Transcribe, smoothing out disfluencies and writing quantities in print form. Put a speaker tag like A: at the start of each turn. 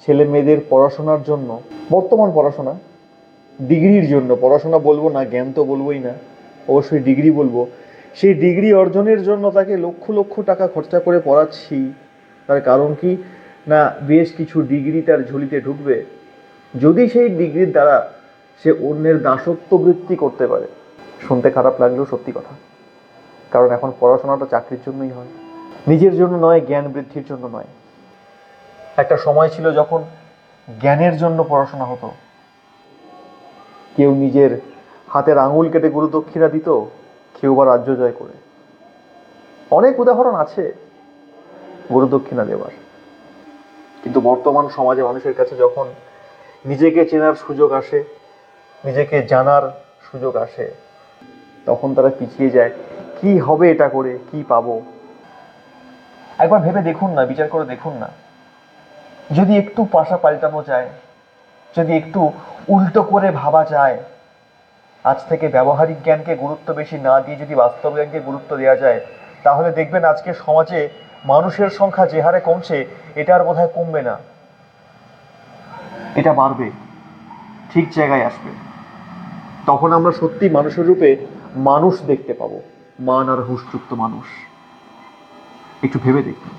A: ছেলে মেয়েদের পড়াশোনার জন্য, বর্তমান পড়াশোনা, ডিগ্রির জন্য, পড়াশোনা বলবো না, জ্ঞান তো বলবোই না, অবশ্যই ডিগ্রি বলবো, সেই ডিগ্রি অর্জনের জন্য তাকে লক্ষ লক্ষ টাকা খরচা করে পড়াচ্ছি। তার কারণ কি না, বেশ কিছু ডিগ্রি তার ঝুলিতে ঢুকবে, যদি সেই ডিগ্রির দ্বারা সে অন্যের দাসত্ব বৃত্তি করতে পারে। শুনতে খারাপ লাগলেও সত্যি কথা, কারণ এখন পড়াশোনাটা চাকরির জন্যই হয়, নিজের জন্য নয়, জ্ঞান বৃদ্ধির জন্য নয়। একটা সময় ছিল যখন জ্ঞানের জন্য পড়াশোনা হতো, কেউ নিজের হাতের আঙুল কেটে গুরু দক্ষিণা দিত, কেউ বা রাজ্য জয় করে। অনেক উদাহরণ আছে গুরু দক্ষিণা দেওয়ার। কিন্তু বর্তমান সমাজে মানুষের কাছে যখন নিজেকে চেনার সুযোগ আসে, নিজেকে জানার সুযোগ আসে, তখন তারা পিছিয়ে যায়। কি হবে এটা করে, কি পাবো? একবার ভেবে দেখুন না, বিচার করে দেখুন না, যদি একটু পাশা পাল্টানো যায়, যদি একটু উল্টো করে ভাবা যায়, আজ থেকে ব্যবহারিক জ্ঞানকে গুরুত্ব বেশি না দিয়ে যদি বাস্তব জ্ঞানকে গুরুত্ব দেওয়া যায়, তাহলে দেখবেন আজকে সমাজে মানুষের সংখ্যা যে হারে কমছে, এটা আর বোধহয় কমবে না, এটা বাড়বে, ঠিক জায়গায় আসবে। তখন আমরা সত্যি মানুষের রূপে মানুষ দেখতে পাবো, মান আর হুঁশযুক্ত মানুষ। একটু ভেবে দেখুন।